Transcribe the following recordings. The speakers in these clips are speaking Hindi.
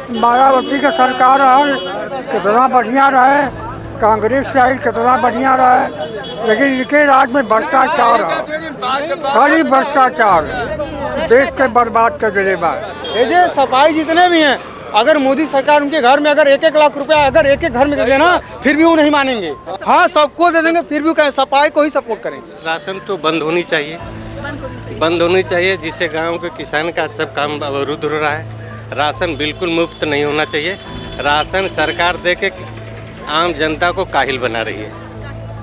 मायावती का सरकार है, कितना बढ़िया रहे। कांग्रेस से आई कितना बढ़िया रहे, लेकिन इनके राज में भ्रष्टाचार है, खाली भ्रष्टाचार, देश के बर्बाद कर देने बाद। ये जो सफाई जितने भी हैं, अगर मोदी सरकार उनके घर में अगर 1-1 लाख रुपया अगर एक घर में दे देना, फिर भी वो नहीं मानेंगे। हाँ, सबको दे देंगे, फिर भी कहें सफाई को ही सपोर्ट करेंगे। राशन तो बंद होनी चाहिए, बंद होनी चाहिए, जिससे गांव के किसान का सब काम अवरुद्ध हो रहा है। राशन बिल्कुल मुफ्त नहीं होना चाहिए। राशन सरकार दे के आम जनता को काहिल बना रही है।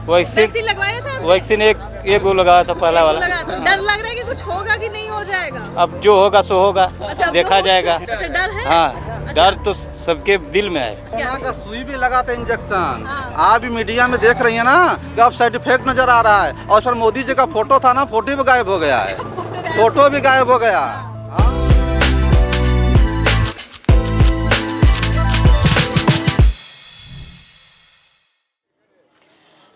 वैक्सीन लगवाया था? वैक्सीन एक वो लगाया था, पहला वाला। डर लग रहा है कि कुछ होगा कि नहीं हो जाएगा? अब जो होगा सो होगा। अच्छा, देखा जाएगा। अच्छा, डर है? हाँ, डर तो सबके दिल में है। कोरोना का सुई भी लगा था, इंजेक्शन। आप भी मीडिया में देख रही है ना कि अब साइड इफेक्ट नजर आ रहा है। और सर मोदी जी का फोटो था ना, फोटो भी गायब हो गया है, फोटो भी गायब हो गया।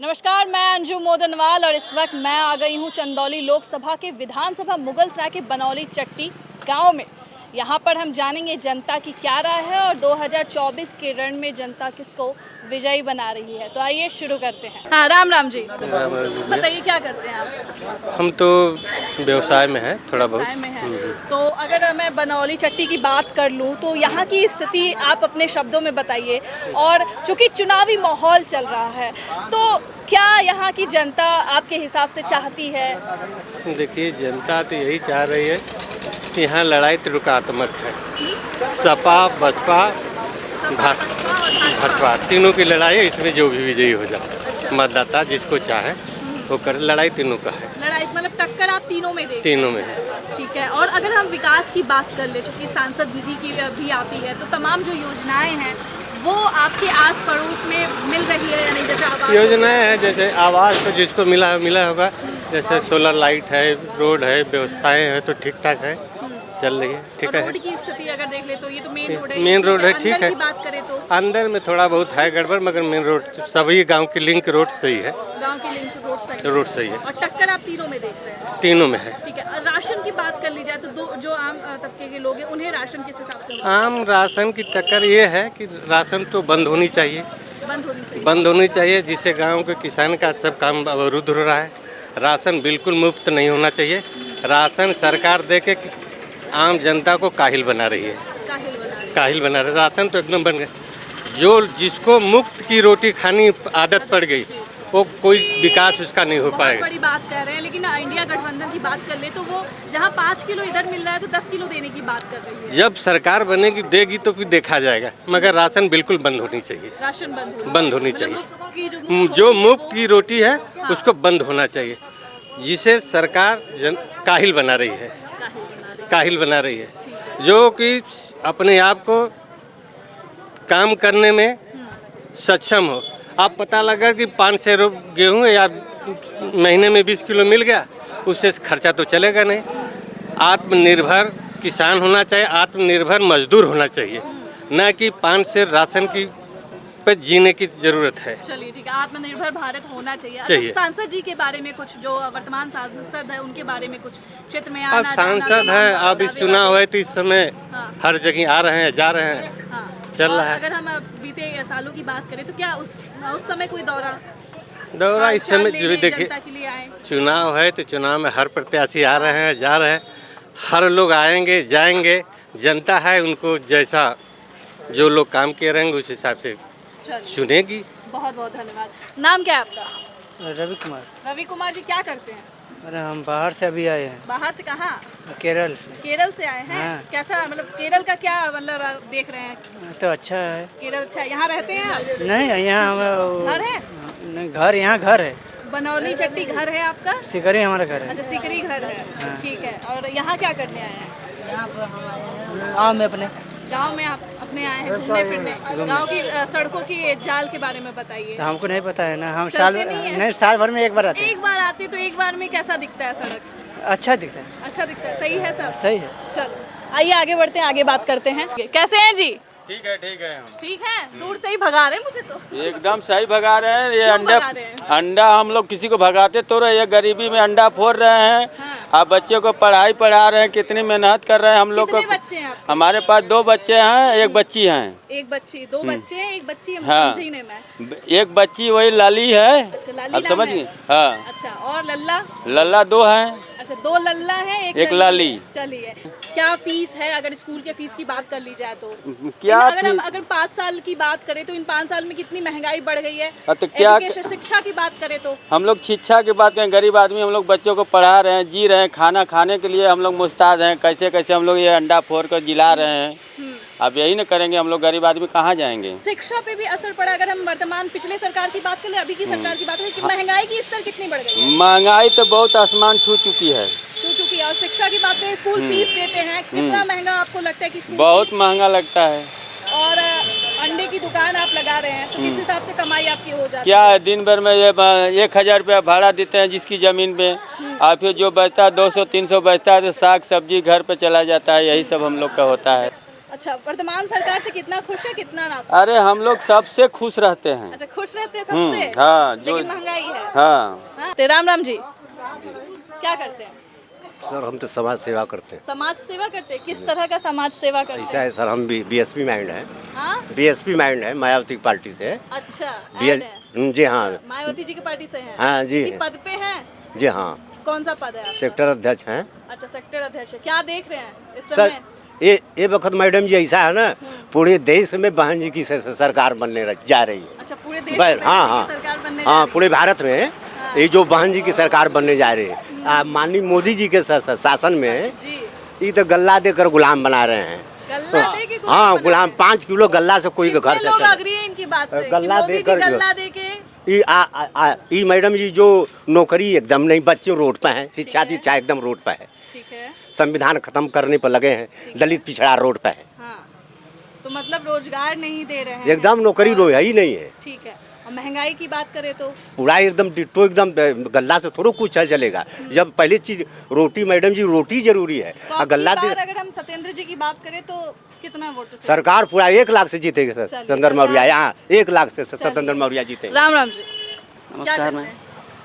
नमस्कार, मैं अंजू मोदनवाल और इस वक्त मैं आ गई हूँ चंदौली लोकसभा के विधानसभा मुगलसराय के बनौली चट्टी गांव में। यहाँ पर हम जानेंगे जनता की क्या राय है और 2024 के रण में जनता किसको विजयी बना रही है। तो आइए शुरू करते हैं। हाँ, राम राम जी। बताइए क्या करते हैं आप? हम तो व्यवसाय में हैं, थोड़ा बहुत व्यवसाय में हैं। तो अगर मैं बनौली चट्टी की बात कर लूँ तो यहाँ की स्थिति आप अपने शब्दों में बताइए। और चूँकि चुनावी माहौल चल रहा है तो क्या यहाँ की जनता आपके हिसाब से चाहती है? देखिए, जनता तो यही चाह रही है कि यहाँ लड़ाई त्रिकोणात्मक है। सपा, बसपा, भाजपा तीनों की लड़ाई है। इसमें जो भी विजयी हो जाए, मतदाता जिसको चाहे वो कर, लड़ाई तीनों का है। लड़ाई मतलब टक्कर आप तीनों में देखते? तीनों में है। ठीक है। और अगर हम विकास की बात कर ले, चूँकि सांसद निधि की भी आती है, तो तमाम जो योजनाएं हैं वो आपके आस पड़ोस में मिल रही है या नहीं? जैसे आवास योजनाएं हैं, जैसे आवास तो जिसको मिला होगा, जैसे सोलर लाइट है, रोड है, व्यवस्थाएं हैं, तो ठीक ठाक है, चल रही है, ठीक है। रोड की स्थिति अगर देख ले तो ये तो मेन रोड है। मेन रोड है, ठीक है। की बात करें तो अंदर में थोड़ा बहुत है गड़बड़, मगर मेन रोड सभी गांव की लिंक रोड सही है। गांव की लिंक रोड सही है। और टक्कर आप तीनों में देख रहे हैं? तीनों में है। ठीक है। राशन की बात कर ली जाए तो जो आम तबके के लोग हैं उन्हें राशन किस हिसाब से? आम राशन की टक्कर ये है कि राशन तो बंद होनी चाहिए, बंद होनी चाहिए, जिससे गांव के किसान का सब काम अवरुद्ध हो रहा है। राशन बिल्कुल मुफ्त नहीं होना चाहिए। राशन सरकार दे के आम जनता को काहिल बना रही है, काहिल बना रही है। राशन तो एकदम बन गया। जो जिसको मुफ्त की रोटी खानी आदत पड़ गई, वो कोई विकास उसका नहीं हो पाएगा। बड़ी बात कर रहे हैं, लेकिन इंडिया गठबंधन की बात कर ले तो वो जहां 5 किलो इधर मिल रहा है तो 10 किलो देने की बात कर रही है। जब सरकार बनेगी देगी तो फिर देखा जाएगा, मगर राशन बिल्कुल बंद होनी चाहिए। राशन बंद होनी चाहिए। जो मुफ्त की रोटी है उसको बंद होना चाहिए, जिसे सरकार काहिल बना रही है, काहिल बना रही है, जो कि अपने आप को काम करने में सक्षम हो। आप पता लगा कि 500 गेहूँ या महीने में 20 किलो मिल गया, उससे खर्चा तो चलेगा नहीं। आत्मनिर्भर किसान होना चाहिए, आत्मनिर्भर मजदूर होना चाहिए, न कि 5 से राशन की पे जीने की जरूरत है। चलिए ठीक है, आत्मनिर्भर भारत होना चाहिए। सांसद जी के बारे में कुछ, जो वर्तमान सांसद है उनके बारे में कुछ चित्र में आना? अब सांसद है, अब इस चुनाव है तो इस समय हर जगह आ रहे हैं, जा रहे हैं, चल रहा है। अगर हम बीते सालों की बात करें तो क्या उस समय कोई दौरा इस समय जो देखिए, चुनाव है तो चुनाव में हर प्रत्याशी आ रहे हैं, जा रहे हैं, हर लोग आएंगे जाएंगे। जनता है, उनको जैसा जो लोग काम किए रहेंगे उस हिसाब से चुनेगी। बहुत बहुत धन्यवाद। नाम क्या है आपका? रवि कुमार। रवि कुमार जी, क्या करते हैं? अरे हम बाहर से अभी आए हैं। बाहर से? कहाँ? केरल से। केरल से आए हैं? हाँ। कैसा, मतलब केरल का क्या मतलब देख रहे हैं? तो अच्छा है। केरल अच्छा है। यहाँ रहते हैं आप? नहीं, यहाँ घर है? नहीं, घर यहाँ घर है। बनौली चट्टी घर है आपका? सिकरी हमारा घर है। अच्छा, सिकरी घर है। हाँ। ठीक है। और यहाँ क्या करने आए हैं? गाँव में अपने गांव में आप अपने आए हैं घूमने फिरने? गांव की सड़कों की जाल के बारे में बताइए। तो हमको नहीं पता है ना, हम साल भर में एक बार आते हैं। एक बार आते तो एक बार में कैसा दिखता है सड़क? अच्छा दिखता है। अच्छा दिखता है। सही है सब? सही है। चलो आइए आगे बढ़ते हैं, आगे बात करते हैं। कैसे हैं जी? ठीक है, ठीक है। ठीक है। दूर से ही भगा रहे हैं मुझे तो। एकदम सही भगा रहे हैं। ये क्यों भगा रहे हैं? अंडा हम लोग किसी को भगाते तो रहे, ये गरीबी में अंडा फोड़ रहे हैं। हाँ। आप बच्चे को पढ़ाई पढ़ा रहे हैं, कितनी मेहनत कर रहे हैं हम लोग को। कितने बच्चे हैं आपके? हमारे पास 2 बच्चे हैं, एक बच्ची हैं। एक बच्ची, 2 बच्चे हैं, एक बच्ची है, हाँ। समझी नहीं मैं। एक बच्ची वही लाली है। अच्छा, लाली आप नाम समझ है। गए? हाँ। अच्छा, और लल्ला? लल्ला 2 हैं। अच्छा, 2 लल्ला है, एक लाली। चलिए, क्या फीस है अगर स्कूल के फीस की बात कर ली जाए तो? क्या अगर 5 साल की बात करें तो इन 5 साल में कितनी महंगाई बढ़ गई है? तो क्या एजुकेशन, शिक्षा की बात करें तो? हम लोग शिक्षा की बात करें, गरीब आदमी हम लोग बच्चों को पढ़ा रहे हैं, जी रहे हैं, खाना खाने के लिए हम लोग मुस्ताद हैं। कैसे कैसे हम लोग ये अंडा फोड़ कर जिला रहे हैं। अब यही न करेंगे हम लोग, गरीब आदमी कहाँ जाएंगे। शिक्षा पे भी असर पड़ा। अगर हम वर्तमान पिछले सरकार की बात करें, अभी की सरकार की बात करें, कि महंगाई की स्तर कितनी बढ़ गई है? महंगाई तो बहुत आसमान छू चुकी है। छू चुकी है। और शिक्षा की बात करें, स्कूल फीस देते हैं, कितना महंगा आपको लगता है कि स्कूल बहुत फीस? महंगा लगता है। और अंडे की दुकान आप लगा रहे हैं तो किस हिसाब से कमाई आपकी हो जाती क्या है, दिन भर में ये 1000 रुपया भाड़ा देते हैं जिसकी ज़मीन पे, और फिर जो बचता है 200-300 बचता है तो साग सब्जी घर पे चला जाता है। यही सब हम लोग का होता है। अच्छा, वर्तमान सरकार से कितना खुश है, कितना ना? अरे हम लोग सबसे खुश रहते हैं। अच्छा, खुश रहते हैं सबसे? हाँ, लेकिन महंगाई है। हाँ। तो राम जी क्या करते हैं? सर हम तो समाज सेवा करते हैं। समाज सेवा करते हैं? किस तरह का समाज सेवा करते ऐसा हैं? है सर, हम बीएसपी माइंड है। हाँ? बीएसपी माइंड है, मायावती की पार्टी से है। अच्छा, BS जी हाँ। मायावती जी की पार्टी से हैं? हाँ जी। किसी पद पे हैं? जी हाँ, कौन सा पद है आपका? सेक्टर अध्यक्ष हैं। अच्छा, सेक्टर अध्यक्ष है। क्या देख रहे हैं इस सर समय? ये वक्त मैडम जी ऐसा है ना, पूरे देश में बहन जी की सरकार बनने जा रही है। अच्छा, पूरे देश बस में हाँ की हाँ सरकार बनने जा हाँ, रही पूरे भारत में ये जो बहन जी की सरकार बनने जा रही है, माननीय मोदी जी के शासन में है। जी, ये तो गल्ला देकर गुलाम बना रहे हैं। गल्ला दे के गुलाम हाँ, बना गुलाम रहे 5 किलो गल्ला से कोई हैं। घर कितने से लोग अग्री हैं इनकी बात से कि गल्ला मोदी जी देकर गल्ला दे के? ये मैडम जी जो नौकरी एकदम नहीं, बच्चे रोड पे हैं, शिक्षा ठीक है। दीक्षा एकदम रोड पे है, ठीक है। संविधान खत्म करने पर लगे हैं, दलित पिछड़ा रोड पे है, हाँ, तो मतलब रोजगार नहीं दे रहे हैं। एकदम नौकरी और- है ही नहीं है। ठीक है। और महंगाई की बात करें तो? पूरा एकदम डिट्टो, एकदम गल्ला से थोड़ा कुछ चलेगा। जब पहली चीज रोटी, मैडम जी रोटी जरूरी है, तो और अब गल्ला की दे बार अगर हम सत्येंद्र जी की बात करें तो कितना वोट से? सरकार पूरा 1 लाख से जीतेगी सर। चलिए, सत्येंद्र मौर्य, सरकार- यहाँ 1 लाख से सत्येंद्र मौर्य जीते। राम राम जी। नमस्कार क्या मैम, करते हैं?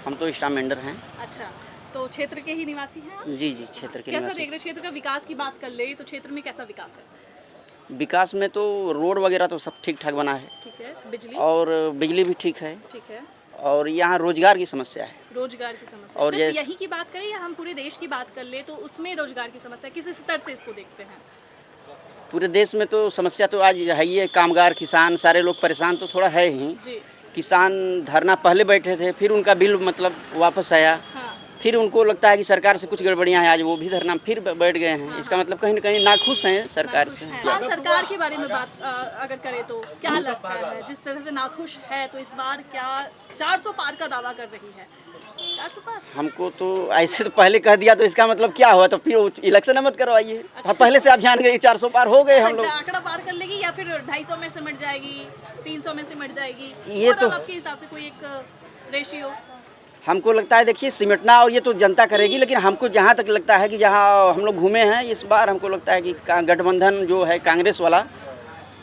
हम तो स्टाफ मेंबर हैं। अच्छा, तो क्षेत्र के ही निवासी हैं आप? जी जी, क्षेत्र के कैसा निवासी। देख रहे क्षेत्र का विकास की बात कर ले तो क्षेत्र में कैसा विकास है? विकास में तो रोड वगैरह तो सब ठीक ठाक बना है, ठीक है। बिजली? और बिजली भी ठीक है, ठीक है। और यहाँ रोजगार की समस्या है। रोजगार की समस्या, और सिर्फ जैसे- यही की बात करें या हम पूरे देश की बात कर ले तो उसमें रोजगार की समस्या किस स्तर से इसको देखते हैं? पूरे देश में तो समस्या तो आज है ही है, कामगार किसान सारे लोग परेशान तो थोड़ा है ही। जी, किसान धरना पहले बैठे थे, फिर उनका बिल मतलब वापस आया, हाँ। फिर उनको लगता है कि सरकार से कुछ गड़बड़ियाँ हैं, आज वो भी धरना फिर बैठ गए हैं। इसका मतलब कहीं ना कहीं नाखुश हैं सरकार से। हाँ, सरकार के बारे में बात अगर करें तो क्या लगता है, जिस तरह से नाखुश है तो इस बार क्या 400 पार का दावा कर रही है? 400 पार? हमको तो ऐसे तो पहले कह दिया तो इसका मतलब क्या हुआ, तो फिर इलेक्शन मत करवाइए। अच्छा। पहले से आप जान गए 400 पार हो गए हम लोग। आंकड़ा पार कर लेगी या फिर 250 में सिमट जाएगी, 300 में सिमट जाएगी? ये तो- Overall आपके हिसाब से कोई एक रेशियो? हमको लगता है देखिए सिमटना और ये तो जनता करेगी, लेकिन हमको जहाँ तक लगता है कि जहाँ हम लोग घूमे हैं इस बार हमको लगता है कि गठबंधन जो है कांग्रेस वाला,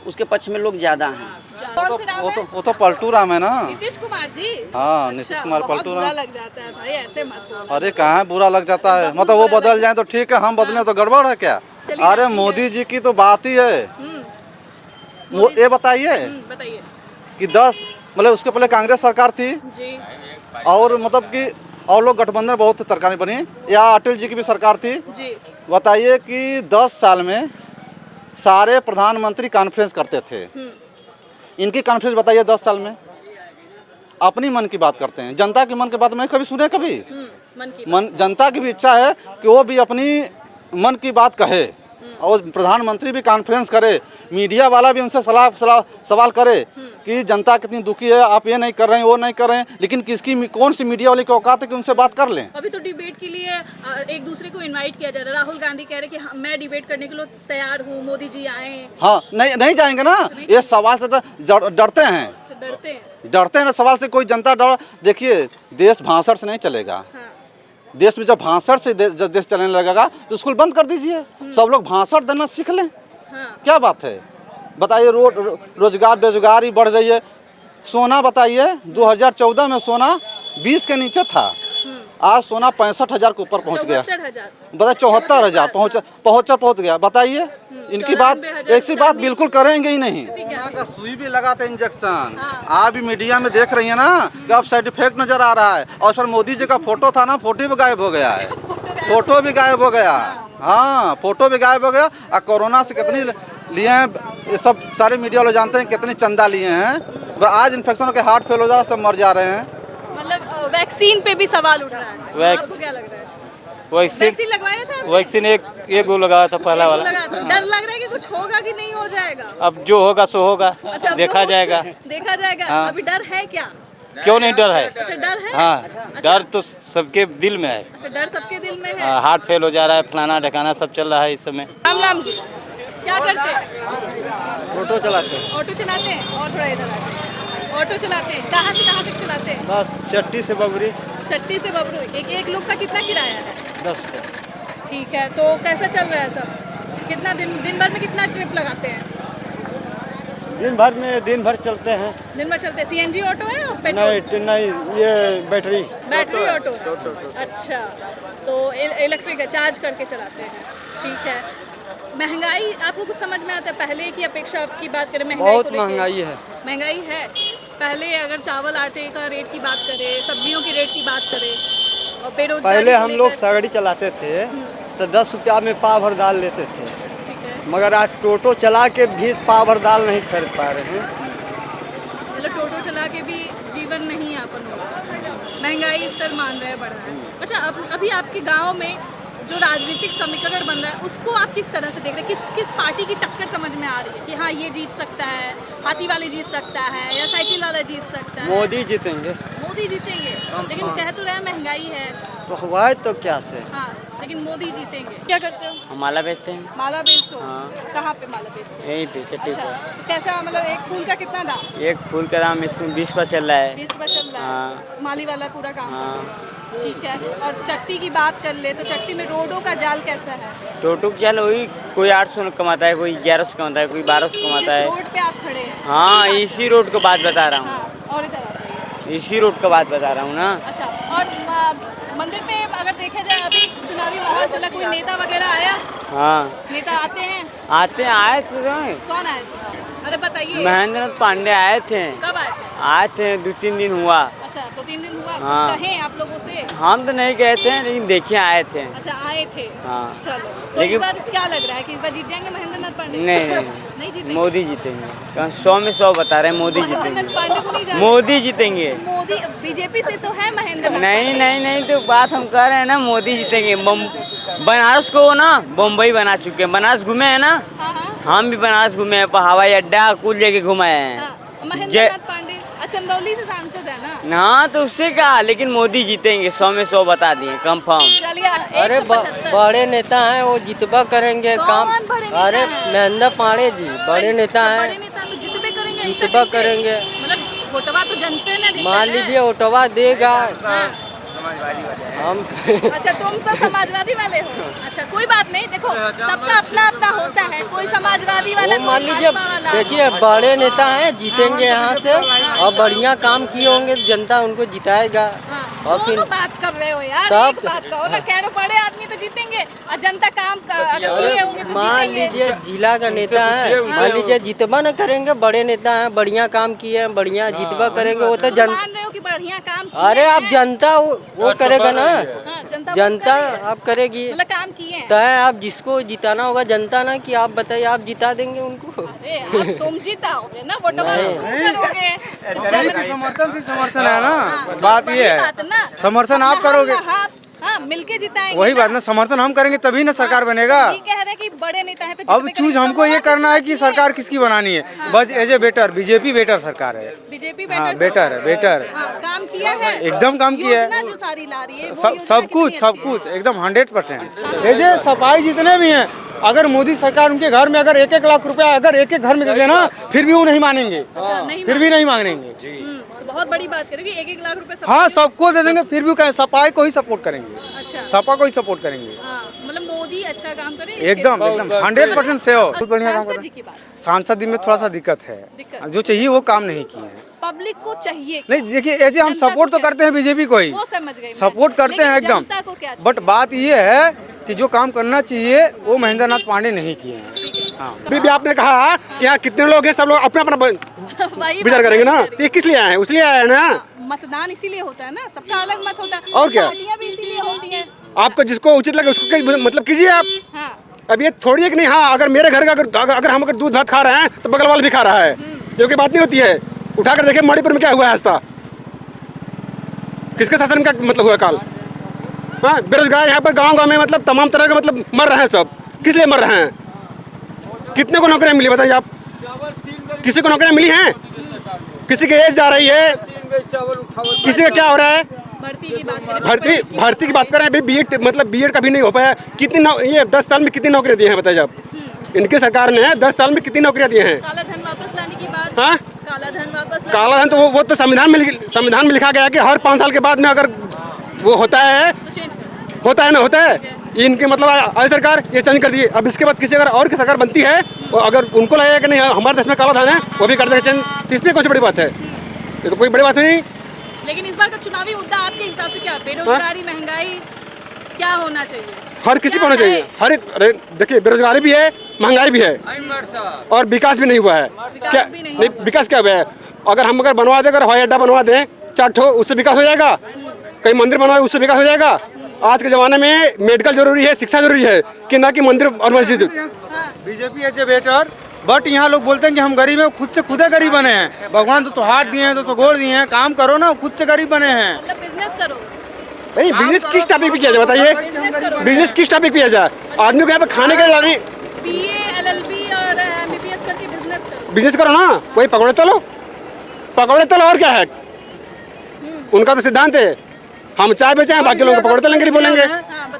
उसके पक्ष में लोग ज़्यादा हैं। कौन से नाम है? वो तो पलटू राम है ना। नीतीश कुमार जी? हाँ, अच्छा, नीतीश कुमार बहुत पलटू बुरा राम। लग जाता है भाई, ऐसे मत बोलो। अरे कहाँ बुरा लग जाता है, मतलब वो बदल जाए तो ठीक है, हम बदले तो गड़बड़ है क्या? चलिए, अरे ठीक है। मोदी जी की तो बात ही है। ये बताइए बताइए। कि 10 मतलब उसके पहले कांग्रेस सरकार थी, जी, और मतलब कि और लोग गठबंधन बहुत सरकारें बनी, या अटल जी की भी सरकार थी। जी, बताइए कि 10 साल में सारे प्रधानमंत्री कॉन्फ्रेंस करते थे, इनकी कॉन्फ्रेंस बताइए 10 साल में। अपनी मन की बात करते हैं, जनता की मन की बात मैंने कभी सुने कभी। मन की मन जनता की भी इच्छा है कि वो भी अपनी मन की बात कहे, और प्रधानमंत्री भी कॉन्फ्रेंस करे, मीडिया वाला भी उनसे सवाल करे कि जनता कितनी दुखी है, आप ये नहीं कर रहे हैं, वो नहीं कर रहे हैं, लेकिन किसकी कौन सी मीडिया वाले की औकात है कि उनसे बात कर लें। अभी तो डिबेट के लिए एक दूसरे को इनवाइट किया जा रहा है। राहुल गांधी कह रहे कि मैं डिबेट करने के लिए तैयार हूँ, मोदी जी आए। हाँ, नहीं जाएंगे ना, ये सवाल से डरते हैं। डरते हैं ना सवाल से, कोई जनता डर। देखिए, देश भाषण से नहीं चलेगा। हाँ। देश में जब भाषण से जब देश चलने लगेगा तो स्कूल बंद कर दीजिए, सब लोग भाषण देना सीख लें। हाँ। क्या बात है, बताइए। रोजगार बेरोजगारी बढ़ रही है। सोना बताइए, 2014 में सोना 20 के नीचे था, आज सोना 65,000 के ऊपर पहुंच गया। 74,000। बता 74,000 पहुंच गया। बताइए इनकी बात, एक सी बात बिल्कुल करेंगे ही नहीं। का सुई भी लगाते इंजेक्शन। आप भी मीडिया में देख रही है ना कि अब साइड इफेक्ट नजर आ रहा है। और फिर मोदी जी का फोटो था ना, फोटो भी गायब हो गया है। फोटो भी गायब हो गया। हाँ, फोटो भी गायब हो गया। और कोरोना से कितनी लिए हैं, ये सब सारे मीडिया वाले जानते हैं कितनी चंदा लिए हैं। आज इन्फेक्शन होकर हार्ट फेल हो जा रहा है, सब मर जा रहे हैं। मतलब वैक्सीन पे भी सवाल उठ रहा है। आपको क्या लग रहा है? वैक्सीन लगवाया था? वैक्सीन एक गो लगाया था, पहला वाला। डर लग रहा है कि कुछ होगा कि नहीं हो जाएगा? अब जो होगा सो होगा। अच्छा, देखा जाएगा। देखा जाएगा। हाँ। अभी डर है क्या? क्यों नहीं डर है? अच्छा, डर है। हाँ, डर तो सबके दिल में है। अच्छा, डर सबके दिल में है। हार्ट फेल हो जा रहा है, फलाना ढकाना सब चल रहा है इस समय। राम जी, क्या करते हैं? ऑटो चलाते हैं। ऑटो चलाते हैं। और थोड़ा इधर आते हैं। ऑटो चलाते हैं। कहाँ से कहाँ तक चलाते हैं? बस चट्टी से बबरी। चट्टी से बबरू। एक लोग का कितना किराया है? 10 रुपये। ठीक है, तो कैसा चल रहा है सब? कितना दिन भर में कितना ट्रिप लगाते हैं? दिन भर चलते हैं। दिन भर चलते हैं। सीएनजी ऑटो है और पेट्रोल? नहीं, ये बैटरी ऑटो। अच्छा, तो इलेक्ट्रिक है, चार्ज करके चलाते हैं। ठीक है। महंगाई आपको कुछ समझ में आता है? पहले की अपेक्षा आपकी बात करें, महंगाई बहुत को लेके? महंगाई है। महंगाई है। पहले अगर चावल आटे का रेट की बात करें, सब्जियों की रेट की बात करें और बेरोजगारी पहले को हम लोग लेकर- सगड़ी चलाते थे तो 10 रुपया में पाव भर दाल लेते थे। ठीक है। मगर आज टोटो चला के भी पाव भर दाल नहीं खरीद पा रहे हैं। मतलब टोटो चला के भी जीवन नहीं यापन हो रहा है। महंगाई स्तर मान रहे हैं बढ़ रहा है। अच्छा, अभी आपके गांव में जो राजनीतिक समीकरण बन रहा है उसको आप किस तरह से देख रहे हैं? किस पार्टी की टक्कर समझ में आ रही है कि हाँ ये जीत सकता है, हाथी वाले जीत सकता है या साइकिल वाला जीत सकता है? मोदी जीतेंगे। मोदी जीतेंगे, लेकिन कह तो रहे हैं महंगाई है। तो हुआ है तो क्या से? हाँ, लेकिन मोदी जीतेंगे। क्या करते हो? हम माला बेचते हैं। माला बेचते हो? हाँ। कहाँ पे माला बेचते हो? यहीं पे चट्टी अच्छा, पे। तो कैसा मतलब एक फूल का कितना दाम? एक फूल का दाम इसमें 20 पर चल रहा है। 20 रुपये चल रहा है। हाँ। माली वाला पूरा काम। हाँ। ठीक है। और चट्टी की बात कर ले तो चट्टी में रोडों का जाल कैसा है? टोटो चल वही कोई 800 कमाता है, कोई 1100 कमाता है, कोई 1200 कमाता है। जिस रोड पे आप खड़े हैं? हाँ, इसी रोड को बात बता रहा हूँ। हाँ, और इधर आ जाइए। इसी रोड का बात बता रहा हूँ ना। अच्छा, और मंदिर पे अगर देखा जाए अभी चुनावी माहौल चला, कोई नेता वगैरह आया? हाँ, नेता आते हैं? आए थे। कौन आए थे? अरे बताइए। महेंद्र नाथ पांडे आए थे। कब आए थे? आए थे 2-3 दिन हुआ। अच्छा, 2-3 दिन हुआ। हाँ। कुछ कहें आप लोगों से? हम तो नहीं गए थे, लेकिन देखिए आए थे। अच्छा, आए थे। हाँ। चलो, तो लेकिन- इस बार क्या लग रहा है कि इस बार जीत जाएंगे महेंद्र नाथ पांडे? नहीं नहीं जीतेंगे। मोदी जीतेंगे। 100 में 100 बता रहे हैं, मोदी महेंद्र जीतेंगे। नाथ पांडे को नहीं जाना? मोदी जीतेंगे। मोदी बीजेपी से तो है महेंद्र नाथ नहीं पांडे। नहीं नहीं, तो बात हम कर रहे हैं ना, मोदी जीतेंगे। बनारस को ना बम्बई बना चुके हैं। बनारस घूमे हैं ना, हाँ हाँ हम भी बनारस घूमे हैं, हवाई अड्डा कुल जगह घुमाए हैं। हाँ। महेंद्र जय- नाथ पांडे चंदौली से सांसद है ना? हाँ, तो उससे कहा, लेकिन मोदी जीतेंगे। 100 में 100 बता दिए, कंफर्म। चलिए, अरे 175। बड़े नेता हैं, वो जितबा करेंगे काम। कौन बड़े नेता अरे हैं? महेंद्र पांडे जी बड़े नेता बड़े हैं। नेता तो जितबे करेंगे। ऐसे जितबा कैसे? करेंगे। मतलब वोटवा तो जनते ने दिया मान है। लीजिए ऑटोवा देगा। हाँ। हम अच्छा, तुम तो समाजवादी वाले हो। अच्छा, कोई बात नहीं, देखो सबका अपना अपना होता है, कोई समाजवादी वाला, वो मान कोई लीजिए, भाजपा वाला। देखिए बड़े नेता हैं, जीतेंगे यहाँ से और बढ़िया काम किए होंगे, जनता उनको जिताएगा। हाँ, और फिर दोनों बात कर रहे हो यार। तब- एक बात कहो ना, कह रहे हो बड़े आदमी तो जीतेंगे और जनता काम अगर किए होंगे तो मान जीतेंगे। लीजिए जिला का नेता है, मान लीजिए जितबा न करेंगे, बड़े नेता हैं, बढ़िया काम किए हैं, बढ़िया जितबा करेंगे वो तो तुम जन। मान रहे हो कि बढ़िया काम किए अरे आप हैं। जनता वो करेगा ना, हाँ, जनता करेगी। आप करेगी। मतलब काम किए हैं। तो है आप जिसको जिताना होगा जनता ना, कि आप बताइए आप जिता देंगे उनको। अरे अब तुम जिताओगे ना, वोटवा तो तुम करोगे। समर्थन से समर्थन है ना, हाँ, बात वही ये है। बात ना। समर्थन आप अपना करोगे। हम हाँ, मिलके जिताएंगे। वही बात ना, समर्थन हम करेंगे तभी ना सरकार बनेगा। ये कह रहे हैं कि बड़े नेता हैं तो अब जितने चूज करेंगे, हमको ये तो करना है कि वो सरकार किसकी बनानी है। बस as a better, BJP better सरकार है। बीजेपी हाँ, बेटर है, बेटर। हाँ, काम किया है। एकदम काम किया है। योजना जो सारी ला रही है वो सब योजना सब कितनी कुछ अच्छी सब है? कुछ एकदम 100%। ये जो सफाई जितने भी हैं, अगर मोदी सरकार उनके घर में अगर 1-1 लाख रुपया अगर एक घर में दे देना, फिर भी वो नहीं मानेंगे। अच्छा, नहीं फिर भी नहीं मांगेंगे। तो बहुत बड़ी बात करेगी। 1-1 लाख रुपए हाँ, सबको दे देंगे, फिर भी कहें सफाई को ही सपोर्ट करेंगे। अच्छा, सपा को ही सपोर्ट करेंगे। हाँ, मतलब मोदी अच्छा काम करे इस एकदम क्षेत्र में। एकदम 100% से हो। सांसद जी की बात। सांसद जी में थोड़ा सा दिक्कत है, दिक्कत। जो चाहिए वो काम नहीं किए हैं। पब्लिक को चाहिए नहीं देखिए ऐसे हम जनता को सपोर्ट तो क्या? करते हैं बीजेपी को ही, वो समझ गई मैं। सपोर्ट करते हैं लेकिन एकदम, जनता को क्या चाहिए? बट बात ये है कि जो काम करना चाहिए वो महेंद्र नाथ पांडे नहीं किए हैं। हाँ अभी भी आपने कहा कि यहाँ कितने लोग हैं, सब लोग अपना अपना वही विचार बात करेंगे मैं ना, कह रही तो ये किस लिए आए हैं? उसलिए आए हैं ना। हूँ। मतदान इसीलिए होता है ना, सबका अलग मत होता है और क्या? पार्टियां भी इसीलिए होती हैं। आपको जिसको उचित लगे उसको मतलब कीजिए आप। हाँ अब ये थोड़ी है कि नहीं, हाँ अगर मेरे घर का अगर हम दूध भात खा रहे हैं तो बगल वाला भी खा रहा है, जो कि बात नहीं होती है। उठाकर देखे मणिपुर में क्या हुआ है आज तक, किसके शासन का मतलब हुआ काल। हाँ बेरोजगार यहाँ पर गांव में मतलब तमाम तरह के मतलब मर रहे हैं सब, किस लिए मर रहे हैं? कितने को नौकरियाँ मिली बताइए आप? किसी को नौकरियाँ मिली हैं? किसी की एज जा रही है, किसी का क्या हो रहा है? भर्ती की बात करें, भर्ती की बात कर रहे हैं। बीएड मतलब बीएड का भी नहीं हो पाया। ये 10 साल में कितनी नौकरियाँ दी हैं बताइए आप? इनकी सरकार ने 10 साल में कितनी नौकरियाँ दी हैं? काला धन वापस लाने की बात। हाँ काला धन वापस काला धन तो वो तो संविधान में लिखा गया है कि हर 5 साल के बाद में अगर वो होता है तो चेंज करो। होता है ना, होता है। इनके मतलब आज सरकार ये चेंज कर दी। अब इसके बाद किसी अगर और की सरकार बनती है और अगर उनको लगेगा कि नहीं हमारे देश में काला धन है, वो भी कर देगा चेंज। इसमें कुछ बड़ी बात है? ये तो कोई बड़ी बात नहीं। लेकिन इस बार का चुनावी मुद्दा आपके हिसाब से क्या है? बेरोजगारी, महंगाई, क्या होना चाहिए? हर किसी को होना चाहिए। हर एक देखिए बेरोजगारी भी है, महंगाई भी है और विकास भी नहीं हुआ है। क्या नहीं, विकास क्या हुआ है? अगर हम बनवा दें, अगर हवाई अड्डा बनवा दें 4 ठो, उससे विकास हो जाएगा। कहीं मंदिर बनवाए उससे विकास हो जाएगा। आज के ज़माने में मेडिकल जरूरी है, शिक्षा जरूरी है कि ना कि मंदिर और मस्जिद। BJP as a better, but यहाँ लोग बोलते हैं कि हम गरीब हैं, खुद गरीब बने हैं। भगवान तो हाथ दिए हैं, तो गोड़ दिए हैं, काम करो ना, खुद से गरीब बने हैं। मतलब बिजनेस करो। भाई बिजनेस किस टॉपिक पे किया जाए बताइए? बिजनेस किस टॉपिक पे किया जाए? आदमी को यहाँ पे खाने के लिए BA, LLB और MBBS करके बिजनेस करो ना, वही पकौड़े तलो और क्या है? उनका तो सिद्धांत है हम चाय बेचें, बाकी लोग पकौड़े तलेंगे नहीं बोलेंगे।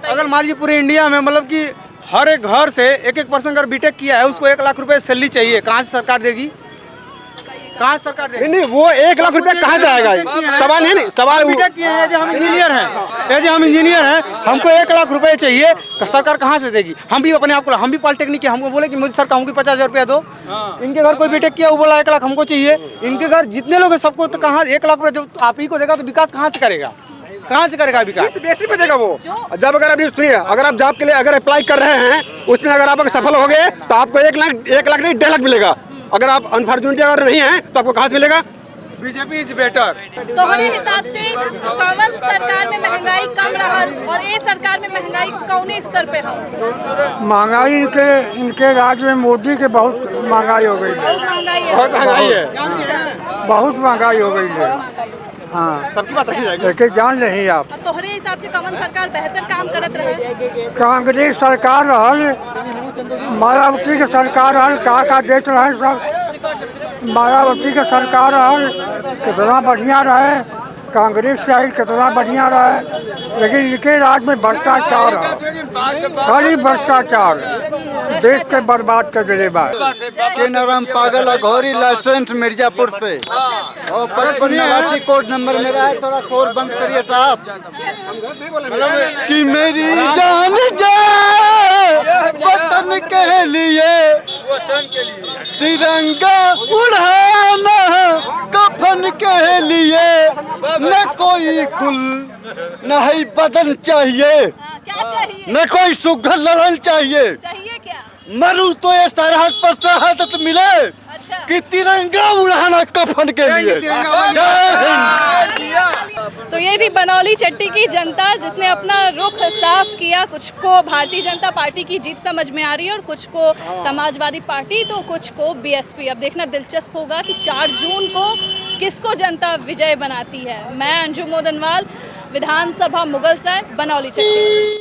अगर मान लीजिए पूरे इंडिया में मतलब कि हर एक घर से एक पर्सन अगर बीटेक किया है, उसको 1 लाख रुपए सैलरी चाहिए, कहाँ से सरकार देगी? कहाँ से सरकार देगी? नहीं वो 1 लाख रुपया कहाँ से आएगा? सवाल है नहीं, सवाल बीटेक किए हैं, हम इंजीनियर हैं, हमको 1 लाख रुपए चाहिए, सरकार कहाँ से देगी? हम भी अपने आप को, हम भी पॉलिटेक्निक किया, हमको बोले कि मोदी सरकार हमको 50,000 रुपया दो। इनके घर कोई बीटेक किया, वो बोला 1 लाख हमको चाहिए। इनके घर जितने लोग हैं सबको तो कहाँ 1 लाख रुपये जब आप ही को देगा तो विकास कहाँ से करेगा? कहाँ से करेगा विकास? बेसिक पे देगा वो। जब अगर अभी सुनिए, अगर आप जॉब के लिए अगर अप्लाई कर रहे हैं, उसमें अगर आप सफल हो गए तो आपको 1 लाख नहीं 1.5 लाख मिलेगा। अगर आप अनफॉर्चुनेटली अगर नहीं है तो आपको कहाँ से मिलेगा? BJP is better. तो हमारे हिसाब से कौन सरकार में महंगाई कम रहल और ये सरकार में महंगाई कौने स्तर पे है? महंगाई इनके राज्य में मोदी के बहुत महंगाई हो गई है। बहुत महंगाई है। बहुत महंगाई है, बहुत महंगाई हो गई है। हाँ सबकी बात रखी जाएगी। लेकिन जान नहीं आप, तोहरे हिसाब से कौन सरकार बेहतर काम करत रहे? कांग्रेस सरकार रहल, मायावती के सरकार रहल, का देख रहे सब। मायावती के सरकार रहल कितना बढ़िया रहे, कांग्रेस से आई कितना बढ़िया रहे, लेकिन इनके राज में भ्रष्टाचार है, खाली भ्रष्टाचार, देश के बर्बाद कर दिले बा। के नाम पागल अघोरी रेस्टोरेंट मिर्जापुर से और 55 कोड नंबर मेरा है, थोड़ा शोर बंद करिए साहब। कि मेरी जान जाए वतन के लिए, तिरंगा उड़ाना कफन के लिए, न कोई गुल न ही बदन चाहिए, क्या चाहिए? न कोई सुघर लड़न चाहिए। चाहिए क्या? मरू तो ये सरहद पर शहादत मिले कि तिरंगा उड़ाना कफन के लिए। जय हिंद। तो ये थी बनौली चट्टी की जनता, जिसने अपना रुख साफ किया। कुछ को भारतीय जनता पार्टी की जीत समझ में आ रही है और कुछ को समाजवादी पार्टी, तो कुछ को बीएसपी। अब देखना दिलचस्प होगा कि 4 जून को किसको जनता विजय बनाती है। मैं अंजुम मोदनवाल, विधानसभा मुगलसराय, बनौली चट्टी।